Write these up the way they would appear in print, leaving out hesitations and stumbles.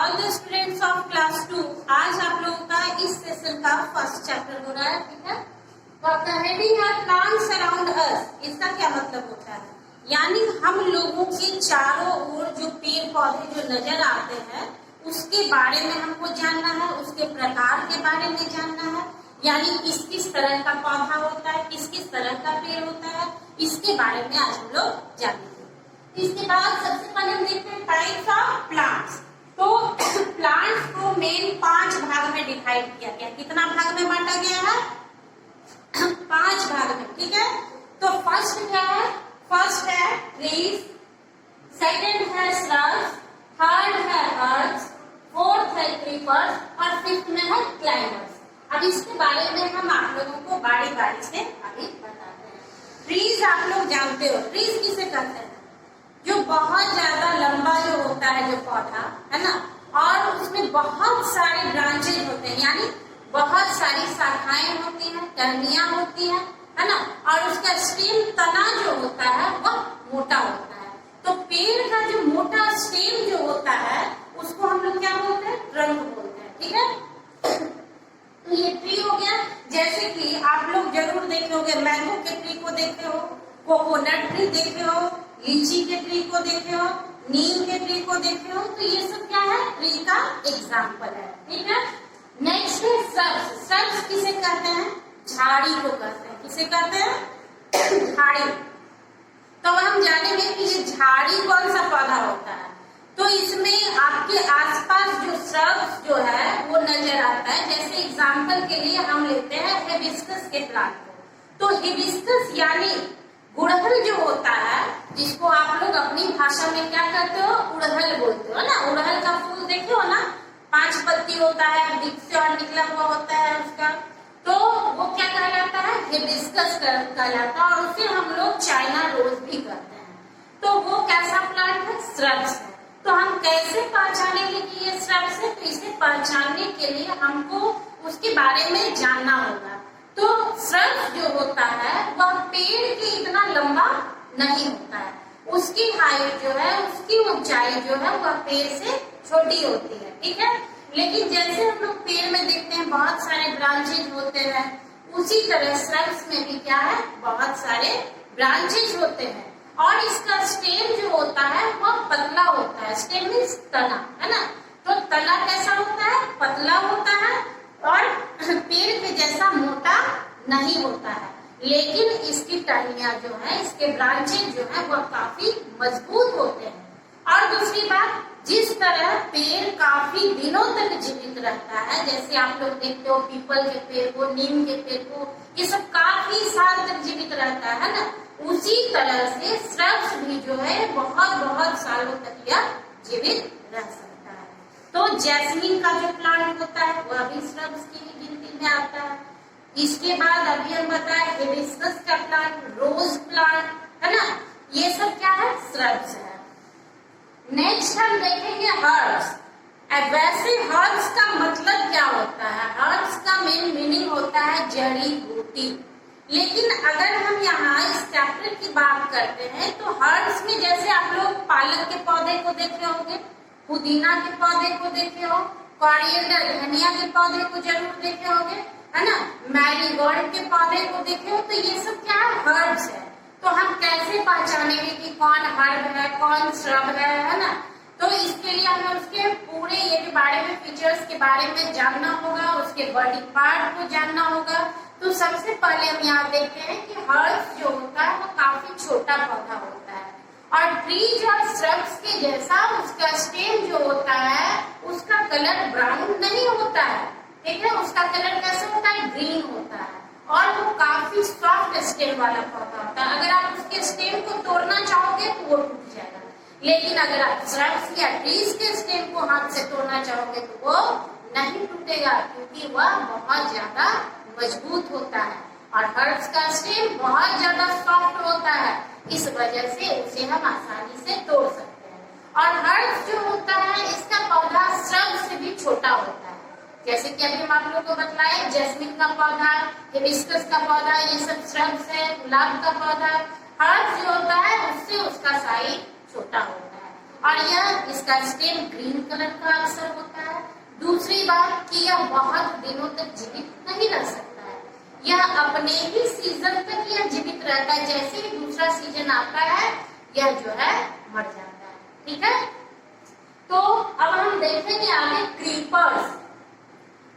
All the students of class 2, आज आप लोगों का इस सेशन का फर्स्ट चैप्टर हो रहा है, ठीक है। तो आपका हेडिंग है प्लांट्स अराउंड अस। इसका क्या मतलब होता है, यानी हम लोगों के चारों ओर जो पेड़ पौधे जो नजर आते हैं उसके बारे में हमको जानना है, उसके प्रकार के बारे में जानना है, यानी किस किस तरह का पौधा होता है, किस किस तरह का पेड़ होता है, इसके बारे में आज हम लोग जानेंगे। इसके बाद सबसे पहले हम देखते हैं टाइप्स ऑफ प्लांट्स। तो प्लांट्स को मेन 5 भाग में डिवाइड किया गया। कितना भाग में बांटा गया है? 5 भाग में, ठीक है। तो फर्स्ट क्या है? फर्स्ट है ट्रीज, सेकंड है श्रब्स, थर्ड है हर्ब्स, फोर्थ है क्रीपर्स और फिफ्थ में है क्लाइंबर्स। अब इसके बारे में हम आप लोगों को बारी बारी से अभी बताते हैं। ट्रीज आप लोग जानते हो, ट्रीज किसे कहते हैं? जो बहुत ज्यादा लंबा जो होता है जो पौधा है ना, और उसमें बहुत सारे ब्रांचेज होते हैं, यानी बहुत सारी शाखाएं होती हैं, टहनियां होती हैं, है ना, और उसका स्टेम तना जो होता है वह मोटा होता है। तो पेड़ का जो मोटा स्टेम जो होता है उसको हम लोग क्या बोलते हैं? ट्रंक बोलते हैं, ठीक है। तो ये ट्री हो गया। जैसे कि आप लोग जरूर देखे होंगे, मैंगो के ट्री को देखे हो, कोकोनट ट्री देखे हो, लीची के ट्री को देखे हो, नीम के ट्री को देखे हो। तो ये सब क्या है? ट्री का एग्जाम्पल है, ठीक है। नेक्स्ट है श्रब्स। श्रब्स किसे कहते हैं? झाड़ी को कहते हैं। किसे कहते हैं? झाड़ी। तो हम जानेंगे कि ये झाड़ी कौन सा पौधा होता है। तो इसमें आपके आसपास जो श्रब्स जो है वो नजर आता है। जैसे एग्जाम्पल के लिए हम लेते हैं हिबिस्कस के प्लांट को। तो हिबिस्कस यानी गुड़हल जो होता है, जिसको आप लोग अपनी भाषा में क्या कहते हो? उड़हल बोलते हो ना। उड़हल का फूल देखे हो ना, 5 पत्ती होता है, बीच से और निकला हुआ होता है उसका, तो वो क्या कहलाता है? हिबिस्कस कहलाता है। और उसे हम लोग चाइना रोज भी कहते हैं। तो वो कैसा प्लांट है? श्रब्स है। तो हम कैसे पहचानेंगे कि ये श्रब्स है? तो इसे पहचानने के लिए हमको उसके बारे में जानना होगा। तो श्रब्स जो होता है वह पेड़ के इतना लंबा नहीं होता है। उसकी हाइट जो है, उसकी ऊंचाई जो है वह पेड़ से छोटी होती है, ठीक है। लेकिन जैसे हम लोग पेड़ में देखते हैं बहुत सारे ब्रांचेज होते हैं, उसी तरह श्रब्स में भी क्या है? बहुत सारे ब्रांचेज होते हैं। और इसका स्टेम जो होता है वह पतला होता है। स्टेम मीन्स तना, है ना। तो तना कैसा होता है? पतला होता है और पेड़ के जैसा मोटा नहीं होता है। लेकिन इसकी टहनियां जो है, इसके ब्रांचेज जो है वह काफी मजबूत होते हैं। और दूसरी बात, जिस तरह पेड़ काफी दिनों तक जीवित रहता है, जैसे आप लोग देखते हो पीपल के पेड़ को, नीम के पेड़ को, ये सब काफी साल तक जीवित रहता है ना, उसी तरह से श्रब्स भी जो है बहुत बहुत सालों तक यह जीवित रह सकता है। तो जैस्मीन का जो प्लांट होता है वह भी श्रब्स की ही गिनती में आता है। इसके बाद अभी हम बताए हिबिस्कस का प्लांट, रोज प्लांट, है ना, ये सब क्या है? श्रब्स है। नेक्स्ट हम देखेंगे हर्ब्स। अब वैसे हर्ब्स का मतलब क्या होता है? हर्ब्स का मेन मीनिंग होता है जड़ी बूटी। लेकिन अगर हम यहाँ इस चैप्टर की बात करते हैं तो हर्ब्स में जैसे आप लोग पालक के पौधे को देखे होंगे, पुदीना के पौधे को देखे हो, कोरिएंडर धनिया के पौधे को जरूर देखे होंगे, है ना, मैरीगोल्ड के पौधे को देखे हो। तो ये सब क्या है? हर्ब्स है। तो हम कैसे पहचानेंगे कि कौन हर्ब है, कौन श्रब है ना। तो इसके लिए हमें उसके पूरे ये के बारे में, फीचर्स के बारे में जानना होगा, उसके बॉडी पार्ट को जानना होगा। तो सबसे पहले हम यहाँ देखते हैं कि हर्ब्स जो होता है वो काफी छोटा पौधा होता है और ट्रीज और श्रब्स के जैसा उसका स्टेम जो होता है उसका कलर ब्राउन नहीं होता है, ठीक है। उसका कलर कैसे होता है? ग्रीन होता है और वो काफी सॉफ्ट स्टेम वाला पौधा होता है। अगर आप उसके स्टेम को तोड़ना चाहोगे तो वो टूट जाएगा। लेकिन अगर आप श्रब्स या ट्रीज के स्टेम को हाथ से तोड़ना चाहोगे तो वो नहीं टूटेगा, क्योंकि वह बहुत ज्यादा मजबूत होता है। और हर्ब्स का स्टेम बहुत ज्यादा सॉफ्ट होता है, इस वजह से उसे हम आसानी से तोड़ सकते हैं। और हर्ब्स जो होता है इसका पौधा श्रब से भी छोटा होता है। जैसे कि अभी हम आप लोग को बतलाए, जैस्मिन का पौधा, हिबिस्कस का पौधा, ये सब श्रब्स है। गुलाब का पौधा, हर्ब्स जो होता है उससे उसका साइज छोटा होता है। और यह इस इसका स्टेम ग्रीन कलर का अक्सर होता है। दूसरी बात कि यह बहुत दिनों तक जीवित नहीं रह सकता है, यह अपने ही सीजन तक यह जीवित रहता है, जैसे ही दूसरा सीजन आता है यह जो है मर जाता है। ठीक है, तो अब हम देखेंगे आगे क्रीपर्स।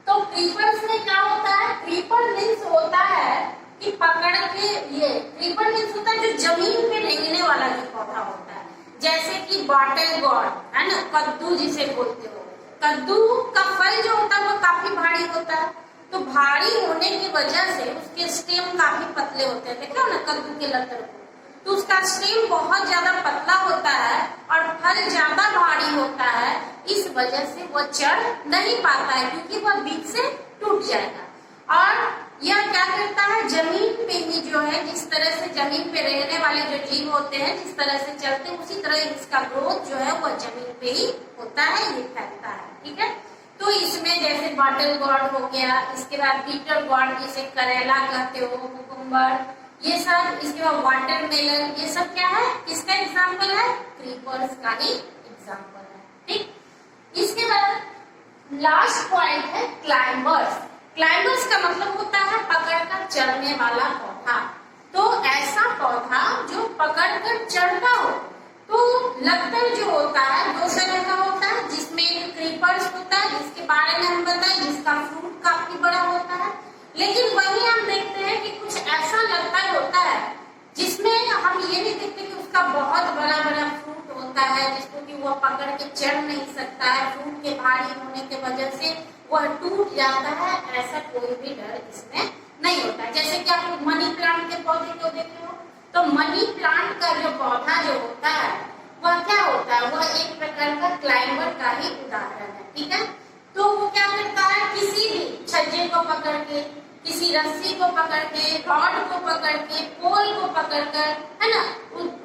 तो क्रीपर्स में क्या होता है, क्रीपर मीन्स होता है कि पकड़ के, ये क्रीपर मीन्स होता है जो जमीन पे रेंगने वाला जो पौधा होता है, जैसे कि बॉटल गॉर्ड है ना, कद्दू जिसे बोलते हो। कद्दू का फल जो होता है वो काफी भारी होता है, तो भारी होने की वजह से उसके स्टेम काफी पतले होते हैं। देखो ना कद्दू के लतर को, तो उसका स्टेम बहुत ज्यादा पतला होता है और फल ज्यादा भारी होता है, इस वजह से वो चढ़ नहीं पाता है क्योंकि वह बीच से टूट जाएगा। और यह क्या करता है, जमीन पे ही जो है, जिस तरह से जमीन पे रहने वाले जो जीव होते हैं जिस तरह से चलते हैं, उसी तरह इसका ग्रोथ जो है वह जमीन पे ही होता है, ये फैलता है। ठीक है, तो इसमें जैसे बॉटल गॉर्ड हो गया, इसके बाद बीटर गॉर्ड जिसे करेला कहते हो, कुकुम्बर, ये सब, इसके बाद वाटरमेलन, ये सब क्या है, किसका एग्जाम्पल है, क्रीपर्स का ही एग्जाम्पल है। ठीक, इसके बाद लास्ट पॉइंट है क्लाइंबर्स। क्लाइंबर्स का मतलब होता है पकड़कर चढ़ने वाला पौधा। तो ऐसा पौधा जो पकड़कर चढ़ता हो, तो लतर जो होता है दो तरह का होता है, जिसमें एक क्रीपर्स होता है जिसके बारे में हम बताएं, जिसका फ्रूट काफी बड़ा होता है। लेकिन वहीं हम देखते हैं कि कुछ ऐसा लतर होता है जिसमें हम ये नहीं देखते कि उसका बहुत बड़ा बड़ा फ्रूट होता है, जिसको कि वह पकड़ के चढ़ नहीं सकता है, फ्रूट के भारी होने की वजह से वह टूट जाता है, ऐसा कोई भी डर इसमें नहीं होता है। जैसे कि आप मनी प्लांट के पौधे को देखे हो, तो मनी प्लांट का जो पौधा जो होता है वह क्या होता है, वह एक प्रकार का क्लाइंबर का ही उदाहरण है। ठीक है, तो वो क्या करता है, किसी भी छज्जे को पकड़ के, किसी रस्सी को पकड़ के, रॉड को पकड़ के, पोल को पकड़ कर, है ना,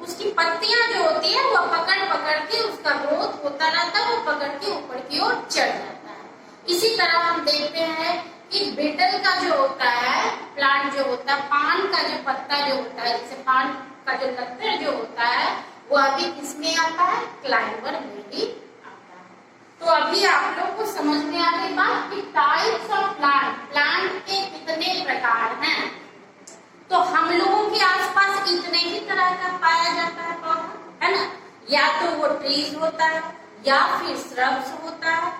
उसकी पत्तियां जो होती है वो पकड़ पकड़ के उसका ग्रोथ होता रहता है, वो पकड़ के ऊपर की ओर चढ़ जाता है। इसी तरह हम देखते हैं कि बीटल का जो होता है प्लांट जो होता है, पान का जो पत्ता जो होता है, जैसे पान का जो लत्तर जो होता है, वह भी किसमें आता है, क्लाइंबर में ही आता है। तो अभी आप लोग को समझ में आ गई बात कि टाइप्स ऑफ प्लांट, प्लांट के कितने प्रकार हैं। तो हम लोगों के आसपास इतने ही तरह का पाया जाता है पौधा, है ना, या तो वो ट्रीज होता है, या फिर श्रब्स होता है,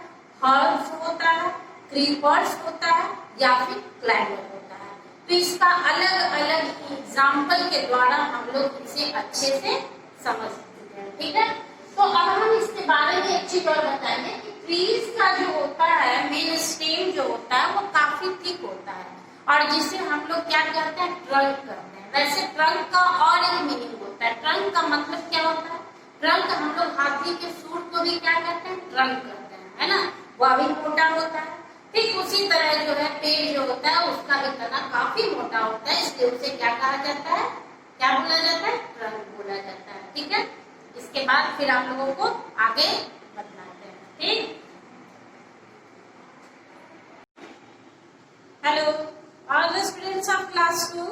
हर्ब्स होता है, क्रीपर्स होता है, या फिर क्लाइंबर होता है। तो इसका अलग अलग एग्जाम्पल के द्वारा हम लोग इसे अच्छे से समझ सकते हैं। ठीक है, तो अब हम इसके बारे में एक चीज और बताएंगे कि ट्रीज का जो होता है मेन स्टेम जो होता है वो काफी थिक होता है, और जिसे हम लोग क्या कहते हैं, ट्रंक कहते हैं। वैसे ट्रंक का और एक मीनिंग होता है, ट्रंक का मतलब क्या होता है, ट्रंक हम लोग हाथी के सूर को भी क्या कहते हैं, ट्रंक कहते हैं, है ना, वह भी मोटा होता है। ठीक उसी तरह जो है पेड़ जो होता है उसका भी तना काफी मोटा होता है, इसलिए उसे क्या कहा जाता है, क्या बोला जाता है, ट्रंक बोला जाता है। ठीक है, इसके बाद फिर आप लोगों को आगे बताते हैं। ठीक, hello all the students of class 2,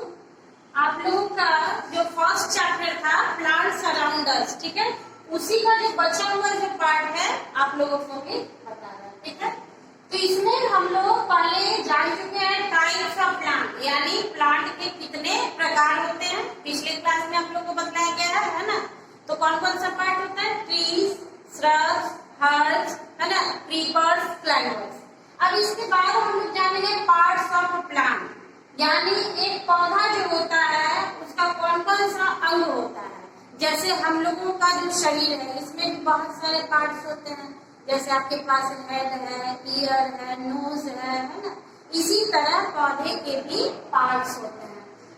आप लोगों का जो फर्स्ट चैप्टर था प्लांट्स अराउंड अस, ठीक है, उसी का जो बचा हुआ जो पार्ट है आप लोगों को भी बता रहा है। ठीक है, तो इसमें हम लोग पहले जान चुके हैं टाइप्स ऑफ प्लांट, यानी प्लांट के कितने प्रकार होते हैं, पिछले क्लास में आप लोग को बताया गया है ना। तो कौन कौन सा पार्ट होता है, ट्रीज, श्रब्स, हर्ब्स, है ना, क्रीपर्स, क्लाइंबर्स। अब इसके बाद हम लोग जानेंगे पार्ट्स ऑफ प्लांट, यानी एक पौधा जो होता है उसका कौन कौन सा अंग होता है। जैसे हम लोगों का जो शरीर है इसमें भी बहुत सारे पार्ट्स होते हैं, जैसे आपके पास हेड है, ईयर है, नोज है ना, इसी तरह पौधे के भी पार्ट्स होते हैं।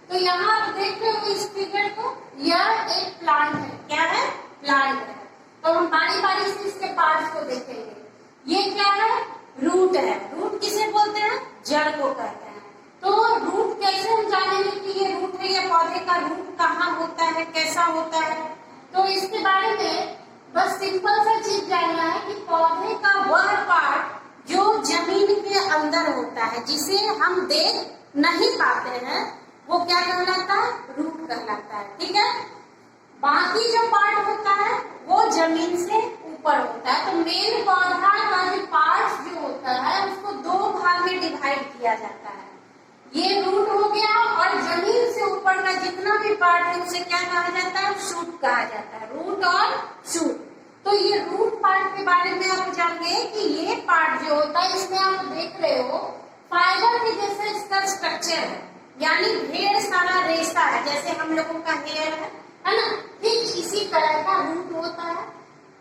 तो यहाँ आप देख रहे हो इस फिगर को, यह एक प्लांट है, क्या है, प्लांट है। तो हम बारी बारी से इसके पार्ट्स को देखेंगे। ये क्या है, रूट है, रूट किसे बोलते हैं, जड़ को कहते हैं। तो रूट कैसे हम जानेंगे कि ये रूट है, ये पौधे का रूट कहाँ होता है, कैसा होता है। तो इसके बारे में बस सिंपल सा चीज जानना है कि पौधे का वह पार्ट जो जमीन के अंदर होता है, जिसे हम देख नहीं पाते हैं, वो क्या कहलाता है, रूट कहलाता है। ठीक है, बाकी जो पार्ट होता है वो जमीन से ऊपर होता है। तो मेन पौधा का जो पार्ट जो होता है उसको दो भाग में डिवाइड किया जाता है। ये रूट हो गया और जमीन से ऊपर का जितना भी पार्ट है उसे क्या कहा जाता है? शूट कहा जाता है। रूट और शूट। तो ये रूट पार्ट के बारे में आप जानिए कि ये पार्ट जो होता है इसमें आप देख रहे हो फाइबर के जैसे इसका स्ट्रक्चर है, यानी ढेर सारा रेशा है, जैसे हम लोगों का हेयर है ना, ठीक इसी तरह का रूट होता है।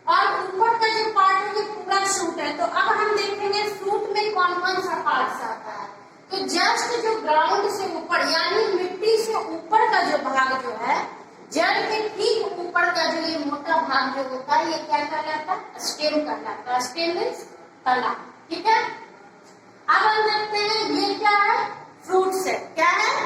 और ऊपर का जो पार्ट है ये पूरा शूट है। तो अब हम देखेंगे शूट में कौन कौन सा पार्ट आता है। तो जस्ट जो ग्राउंड से ऊपर यानी मिट्टी से ऊपर का जो भाग जो है, जड़ के ठीक ऊपर का जो ये मोटा भाग जो होता है ये क्या कहलाता है? स्टेम कहलाता है। स्टेम मीन्स तना, ठीक है। अब हम देखते हैं ये क्या है? फ्रूट्स है। क्या है?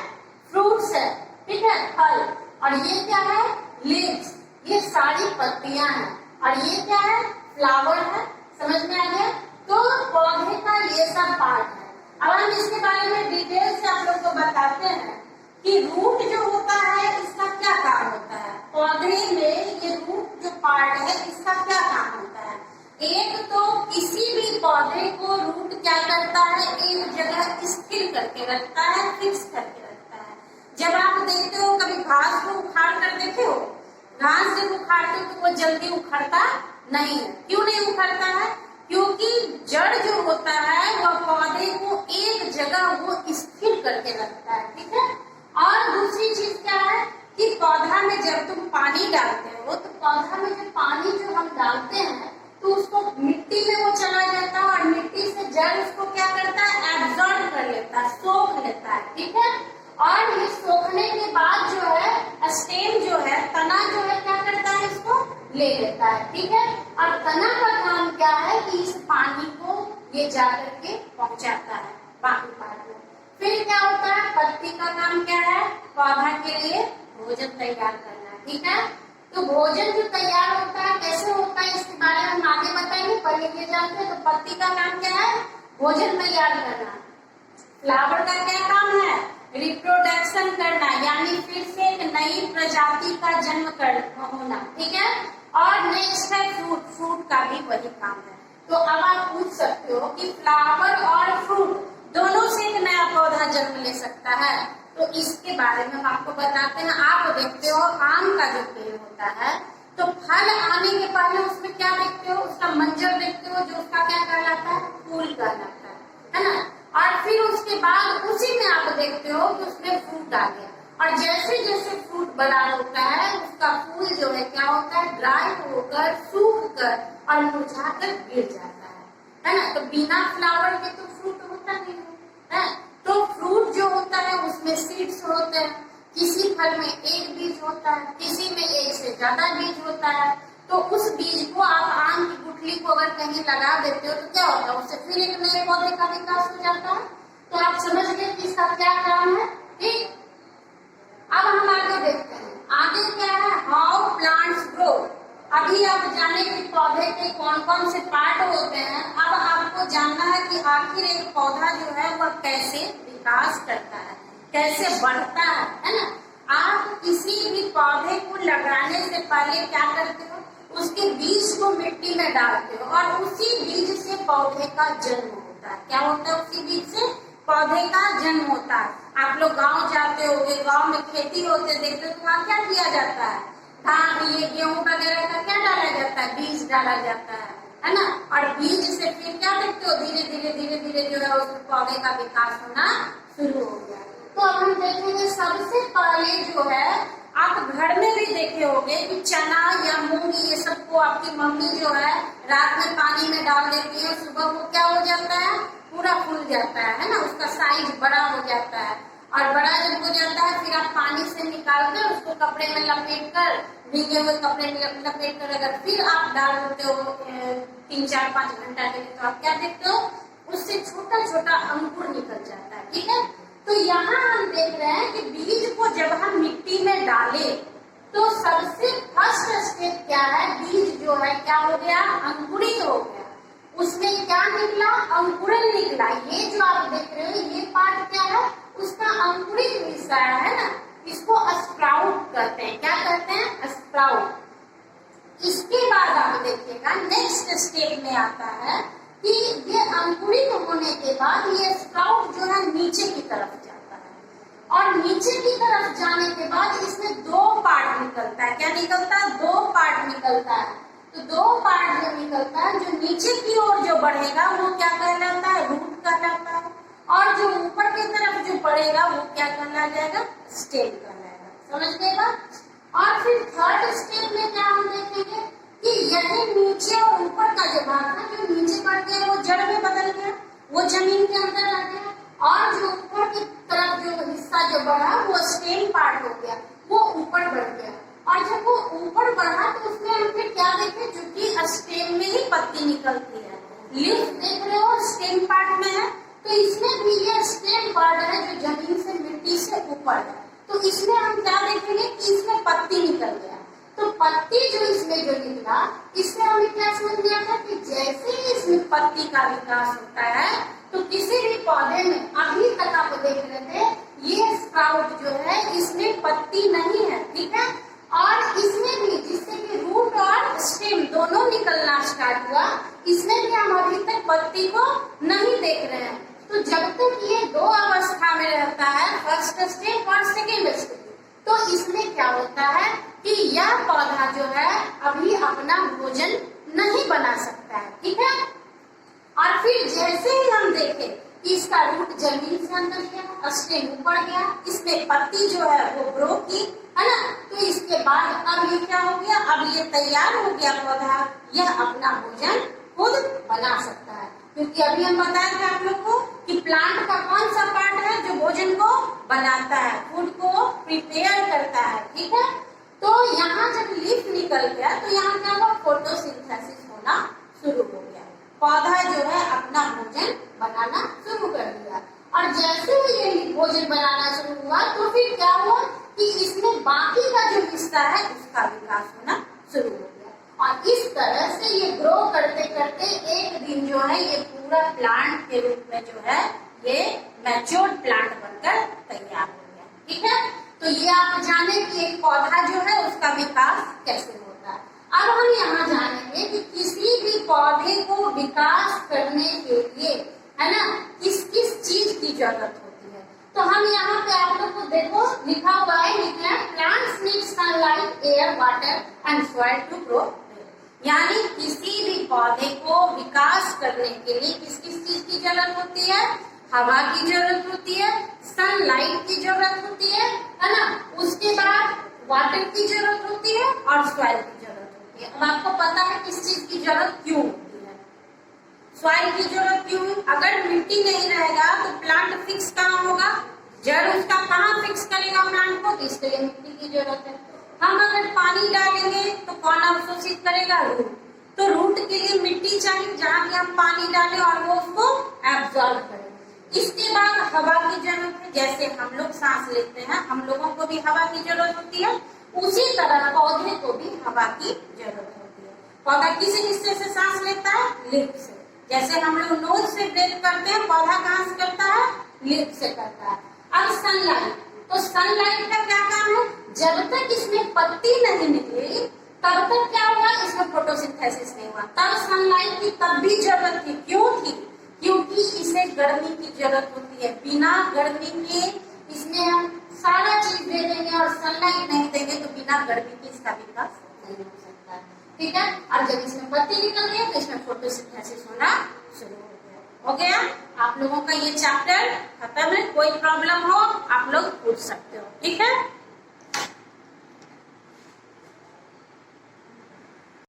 फ्रूट्स है, ठीक है, फल। और ये क्या है? लीव्स, ये सारी पत्तियां हैं। और ये क्या है? फ्लावर है। समझ में आ गया? तो पौधे का ये सब पार्ट है। अब हम इसके बारे में डिटेल से आप लोग को बताते हैं कि रूट जो होता है इसका क्या काम होता है। पौधे में ये रूट जो पार्ट है इसका क्या काम होता है? एक तो किसी भी पौधे को रूट क्या करता है? एक जगह स्थिर करके रखता है, फिक्स करके रखता है। जब आप देखते हो कभी घास को उखाड़ कर देखे हो, घास जब उखाड़ते हो तो वो जल्दी उखड़ता नहीं है। क्यों नहीं उखड़ता है? क्योंकि जड़ जो होता है वह पौधे को एक जगह वो स्थिर करके रखता है, ठीक है। और दूसरी चीज क्या है कि पौधा में जब तुम पानी डालते हो तो पौधा में जो पानी जो हम डालते हैं तो उसको मिट्टी में वो चला जाता है और मिट्टी से जड़ उसको क्या करता है? एब्जॉर्ब कर लेता है, सोख लेता है, ठीक है। और ये सोखने के बाद जो है स्टेम जो है, तना जो है क्या करता है? इसको ले लेता है, ठीक है। और तना का काम क्या है कि इस पानी को ये जाकर के पहुंचाता है बाकी पार्ट में। फिर क्या होता है? पत्ती का काम क्या है? पौधा के लिए भोजन तैयार करना, ठीक है। तो भोजन जो तैयार होता है कैसे होता है इसके बारे में हम आगे बताएंगे, पहले ये जानते हैं। तो पत्ती का काम क्या है? भोजन तैयार करना। फ्लावर का क्या काम है? रिप्रोडक्शन करना, यानी फिर से एक नई प्रजाति का जन्म कर होना, ठीक है। और नेक्स्ट है फ्रूट, फ्रूट का भी वही काम है। तो अब आप पूछ सकते हो कि फ्लावर और फ्रूट दोनों से एक नया पौधा जन्म ले सकता है। तो इसके बारे में हम आपको बताते हैं। आप देखते हो आम का जो पेड़ होता है तो फल आने के पहले उसमें क्या देखते हो? उसका मंजर देखते हो, जो उसका क्या कहलाता है? फूल कहलाता है ना। और फिर उसके बाद उसी में आप देखते हो कि उसमें फ्रूट आ गया। और जैसे जैसे फ्रूट बड़ा होता है उसका फूल जो है क्या होता है? ड्राई होकर, सूख कर और मुरझाकर गिर जाता है ना। तो बिना फ्लावर के तो फ्रूट होता नहीं है। तो फ्रूट जो होता है उसमें सीड्स होते हैं। किसी फल में एक बीज होता है, किसी में एक से ज्यादा बीज होता है। तो उस बीज को आप आम की गुठली को अगर कहीं लगा देते हो तो क्या होता है? उससे फिर एक नए पौधे का विकास हो जाता है। तो आप समझ गए कि इसका क्या काम है, ठीक। अब हम आगे देखते हैं। आगे क्या है? How plants grow. अभी आप जाने कि पौधे के कौन कौन से पार्ट होते हैं। अब आपको जानना है कि आखिर एक पौधा जो है वह कैसे विकास करता है, कैसे बढ़ता है ना। आप किसी भी पौधे को लगाने से पहले क्या करते हो? उसके बीज को मिट्टी में डालते हो और उसी बीज से पौधे का जन्म होता है। क्या होता है? उसी बीज से पौधे का जन्म होता है। आप लोग गांव जाते होंगे, गांव में खेती होते देखते हो तो वहाँ क्या किया जाता है? धान, ये गेहूं वगैरह का क्या डाला जाता है? बीज डाला जाता है ना। और बीज से फिर क्या देखते हो? धीरे धीरे धीरे धीरे जो है उस पौधे का विकास होना शुरू हो गया। तो अब हम देखेंगे सबसे पहले जो है आप घर में भी देखे होंगे कि चना या मूंग ये सबको आपकी मम्मी जो है रात में पानी में डाल देती है, सुबह को क्या हो जाता है? पूरा फूल जाता है ना। उसका साइज बड़ा हो जाता है और बड़ा जब हो जाता है फिर आप पानी से निकाल कर उसको कपड़े में लपेट कर, भीगे हुए कपड़े में लपेट कर अगर फिर आप डाल देते हो 3, 4, 5 घंटा के लिए तो आप क्या देखते हो? उससे छोटा छोटा अंकुर निकल जाता है, ठीक है। तो यहाँ हम देख रहे हैं कि बीज को जब हम मिट्टी में डाले तो सबसे फर्स्ट स्टेप क्या है? बीज जो है क्या हो गया? अंकुरित हो गया। उसमें क्या निकला? अंकुरन निकला। ये जो आप देख रहे हो ये पार्ट क्या है? उसका अंकुरित हिस्सा है ना। इसको स्प्राउट कहते हैं। क्या कहते हैं? स्प्राउट। इसके बाद आप देखिए देखिएगा नेक्स्ट स्टेप में आता है कि ये अंकुरित होने के बाद ये स्प्राउट जो है नीचे की तरफ जाता है और नीचे की तरफ जाने के बाद इसमें दो पार्ट निकलता है। क्या निकलता है? दो पार्ट निकलता है। तो दो पार्ट जो निकलता है, जो नीचे की ओर जो बढ़ेगा वो क्या कहलाता है? रूट कहलाता है, और जो ऊपर की तरफ जो बढ़ेगा वो क्या कहला जाएगा? स्टेम कहलाएगा। समझ गए बात? और फिर थर्ड स्टेप में क्या हम देखेंगे कि यही नीचे और ऊपर का जो भाग था, जो नीचे बढ़ गया वो जड़ में बदल गया, वो जमीन के अंदर आ गया, और जो ऊपर की तरफ जो हिस्सा जो बढ़ा वो स्टेम पार्ट हो गया, वो ऊपर बढ़ गया। और जब वो ऊपर बढ़ा तो उसमें हम फिर क्या देखे, जो कि स्टेम में ही पत्ती निकलती है। लीफ देख रहे हो स्टेम पार्ट में है, तो इसमें भी ये स्टेम पार्ट है जो जमीन से मिट्टी से ऊपर है। तो इसमें हम क्या देखेंगे कि इसमें पत्ती निकल गया। तो पत्ती जो इसमें जो निकला, इसमें हमें क्या समझ में आता है कि जैसे ही इसमें पत्ती का विकास होता है तो किसी भी पौधे में, अभी तक आप देख रहे थे ये स्प्राउट जो है इसमें पत्ती नहीं है, ठीक है, और इसमें भी जिससे कि रूट और स्टेम दोनों निकलना स्टार्ट हुआ, इसमें भी हम अभी तक पत्ती को नहीं देख रहे हैं। तो जब तक ये दो अवस्था में रहता है, फर्स्ट स्टेप और सेकेंड स्टेप, तो इसमें क्या होता है कि यह पौधा जो है अभी अपना भोजन नहीं बना सकता है, ठीक है। और फिर जैसे ही हम देखें कि इसका रूट जमीन से अंदर गया, स्टेम ऊपर गया, इसमें पत्ती जो है वो ग्रो की, है ना, तो इसके बाद अब ये क्या हो गया, अब ये तैयार हो गया पौधा, यह अपना भोजन खुद बना सकता है। क्योंकि अभी हम बताए थे आप लोग को कि प्लांट का कौन सा पार्ट है जो भोजन को बनाता है, फूड को प्रिपेयर करता है, ठीक है। तो यहाँ जब लीफ निकल गया तो यहाँ क्या हुआ, फोटोसिंथेसिस होना शुरू हो गया, पौधा जो है अपना भोजन बनाना शुरू कर दिया। और जैसे ही ये भोजन बनाना शुरू हुआ तो फिर क्या हुआ कि इसमें बाकी का जो हिस्सा है उसका विकास होना शुरू हो गया, और इस तरह से ये ग्रो करते करते एक दिन जो है ये पूरा प्लांट के रूप में जो है ये मैच्योर्ड प्लांट बनकर तैयार हो गया, ठीक है। तो ये आप जाने कि एक पौधा जो है उसका विकास कैसे होता है। अब हम यहाँ जानेंगे कि किसी भी पौधे को विकास करने के लिए, है ना, किस किस चीज की जरूरत होती है। तो हम यहाँ पे आप लोग को देखो लिखा हुआ है, लिखना है plants need sunlight, air, water and soil to grow. यानी किसी भी पौधे को विकास करने के लिए किस किस चीज की जरूरत होती है? हवा की जरूरत होती है, सनलाइट की जरूरत होती है ना, उसके बाद वाटर की जरूरत होती है और सॉइल की जरूरत होती है। अब आपको पता है किस चीज की जरूरत क्यों होती है, सॉइल की जरूरत क्यों? अगर मिट्टी नहीं रहेगा तो प्लांट फिक्स कहाँ होगा, जड़ उसका कहाँ फिक्स करेगा प्लांट को, तो इसके लिए मिट्टी की जरूरत है। हम अगर पानी डालेंगे तो कौन अवशोषित करेगा, रूट। तो रूट के लिए मिट्टी चाहिए जहाँ की हम पानी डालें और वो उसको एब्जॉर्ब करें। इसके बाद हवा की जरूरत है, जैसे हम लोग सांस लेते हैं, हम लोगों को भी हवा की जरूरत होती है, उसी तरह पौधे को भी हवा की जरूरत होती है। पौधा किस हिस्से से सांस लेता है? लिप से। जैसे हम लोग नोज से ब्रेथ करते हैं, पौधा कहाँ से करता है? लिप से करता है। अब सनलाइट, तो सनलाइट का क्या काम है? जब तक इसमें पत्ती नहीं निकली तब तक क्या हुआ, इसमें फोटोसिंथेसिस नहीं हुआ, तब सनलाइट की तब भी जरूरत थी। क्यों थी? क्योंकि इसे गर्मी की जरूरत होती है, बिना गर्मी के इसमें हम सारा चीज दे देंगे और सनलाइट नहीं देंगे तो बिना गर्मी के इसका विकास नहीं हो सकता है, ठीक है। और जब इसमें पत्ती निकल गई तो इसमें फोटोसिंथेसिस होना शुरू हो गया। आप लोगों का ये चैप्टर खत्म है, कोई प्रॉब्लम हो आप लोग पूछ सकते हो, ठीक है।